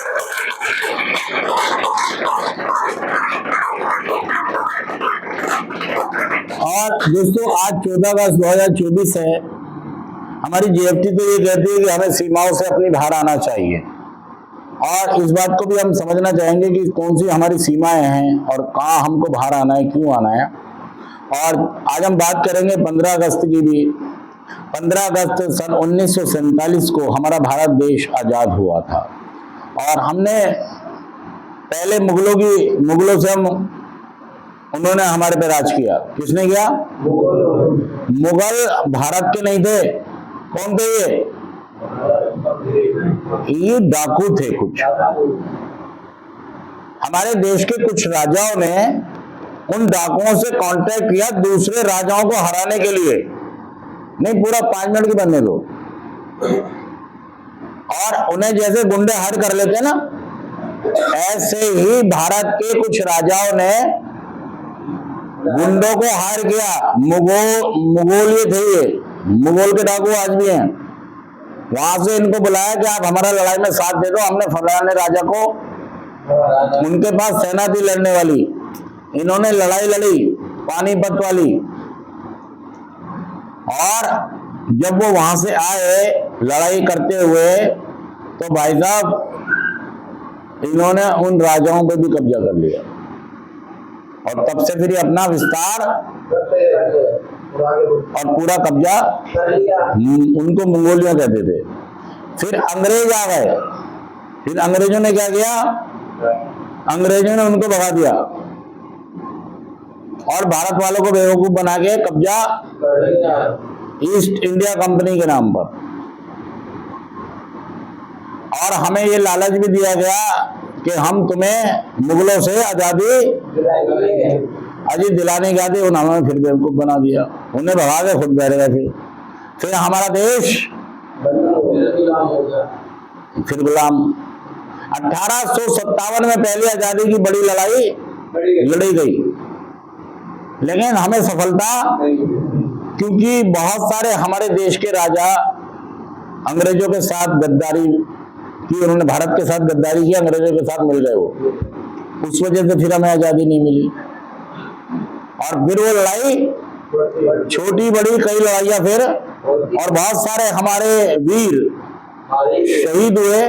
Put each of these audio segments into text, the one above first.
और दोस्तों आज 14 अगस्त 2024 है। हमारी जीएफटी तो ये कहती है कि हमें सीमाओं से अपनी बाहर आना चाहिए, और इस बात को भी हम समझना चाहेंगे कि कौन सी हमारी सीमाएं हैं और कहाँ हमको बाहर आना है, क्यों आना है। और आज हम बात करेंगे 15 अगस्त की भी। 15 अगस्त सन 1947 को हमारा भारत देश आजाद हुआ था, और हमने पहले मुगलों से उन्होंने हमारे पे राज किया। किसने किया? मुगल भारत के नहीं थे। कौन थे ये डाकू थे। कुछ हमारे देश के कुछ राजाओं ने उन डाकुओं से कांटेक्ट किया दूसरे राजाओं को हराने के लिए। नहीं, पूरा 5 मिनट की बनने दो। और उन्हें जैसे गुंडे हार कर लेते ना, ऐसे ही भारत के कुछ राजाओं ने गुंडों को हार किया। मुगल ये थे, ये मुगल के डाकू आज भी हैं। वहां से इनको बुलाया कि आप हमारा लड़ाई में साथ दे दो। हमने फलाने राजा को, उनके पास सेना थी लड़ने वाली, इन्होंने लड़ाई लड़ी पानीपत वाली। और जब वो वहां से आए लड़ाई करते हुए, तो भाई साहब इन्होंने उन राजाओं पे भी कब्जा कर लिया, और तब से फिर अपना विस्तार और पूरा कब्जा उनको मंगोलिया कहते थे। फिर अंग्रेज आ गए। फिर अंग्रेजों ने क्या किया? अंग्रेजों ने उनको भगा दिया और भारत वालों को बेवकूफ बना के कब्जा ईस्ट इंडिया कंपनी के नाम पर। और हमें ये लालच भी दिया गया कि हम तुम्हें मुगलों से आजादी दिलाने की आती, उन्होंने फिर बेवकूफ बना दिया, उन्हें भगा के खुद बैठ गए। फिर हमारा देश फिर गुलाम। 1857 में पहली आजादी की बड़ी लड़ाई लड़ी गई, लेकिन हमें सफलता, क्योंकि बहुत सारे हमारे देश के राजा अंग्रेजों के साथ गद्दारी की, उन्होंने भारत के साथ गद्दारी की, अंग्रेजों के साथ मिल गए वो। उस वजह से फिर हमें आजादी नहीं मिली। और फिर वो लड़ाई छोटी बड़ी कई लड़ाइयां फिर, और बहुत सारे हमारे वीर शहीद हुए,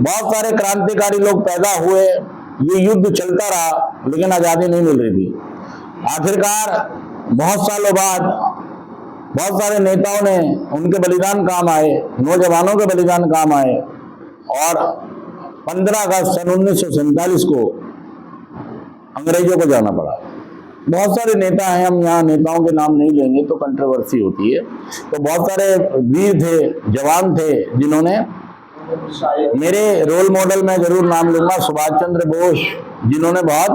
बहुत सारे क्रांतिकारी लोग पैदा हुए। ये युद्ध चलता रहा, लेकिन आजादी नहीं मिल रही थी। आखिरकार बहुत सालों बाद बहुत सारे नेताओं ने, उनके बलिदान काम आए, नौजवानों के बलिदान काम आए, और 15 अगस्त सन 1947 को अंग्रेजों को जाना पड़ा। बहुत सारे नेता हैं, हम यहाँ नेताओं के नाम नहीं लेंगे तो कंट्रोवर्सी होती है। तो बहुत सारे वीर थे, जवान थे, जिन्होंने, मेरे रोल मॉडल में जरूर नाम लूंगा सुभाष चंद्र बोस, जिन्होंने बहुत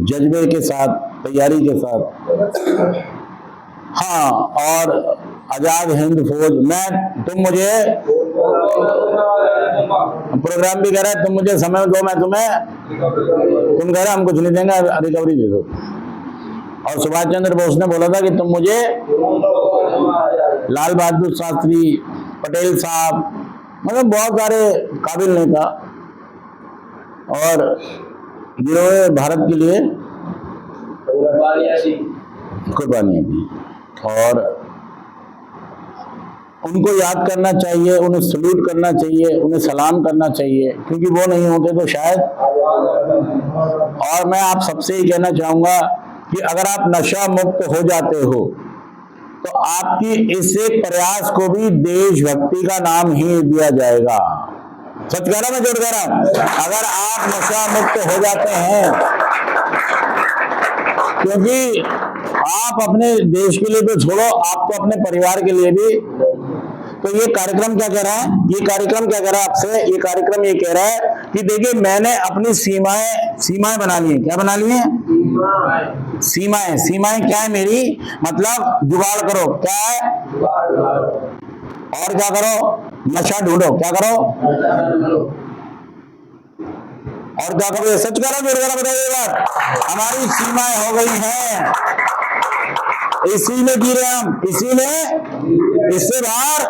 जज्बे के साथ, तैयारी के साथ, हाँ, और आजाद हिंद फौज में, तुम मुझे प्रोग्राम भी कह रहा है, तुम मुझे समय दो, मैं तुम्हें, तुम कह रहे हम कुछ नहीं देंगे, रिकवरी दे दो। और सुभाष चंद्र बोस ने बोला था कि तुम मुझे, लाल बहादुर शास्त्री, पटेल साहब, मतलब बहुत सारे काबिल नेता, और जिन्होंने भारत के लिए कुर्बानियां दी, और उनको याद करना चाहिए, उन्हें सल्यूट करना चाहिए, उन्हें सलाम करना चाहिए, क्योंकि वो नहीं होते तो शायद। और मैं आप सबसे ही कहना चाहूंगा कि अगर आप नशा मुक्त हो जाते हो तो आपकी इस एक प्रयास को भी देशभक्ति का नाम ही दिया जाएगा। सच कह रहा मैं, जोड़ कह रहा। अगर आप नशा मुक्त हो जाते हैं, क्योंकि आप अपने देश के लिए तो छोड़ो, आपको अपने परिवार के लिए भी। तो ये कार्यक्रम क्या कह रहा है? ये कार्यक्रम क्या कह रहा है आपसे? ये कार्यक्रम ये कह रहा है कि देखिए, मैंने अपनी सीमाएं बना ली है। क्या बना ली है? सीमाएं क्या है मेरी? मतलब जुगाड़ करो। क्या है? और क्या करो? नशा ढूंढो। क्या करो? और क्या करो? सच करो, जोर करो, बताइएगा। हमारी सीमाएं हो गई हैं, इसी में जी रहे हम, इसी में, इससे बाहर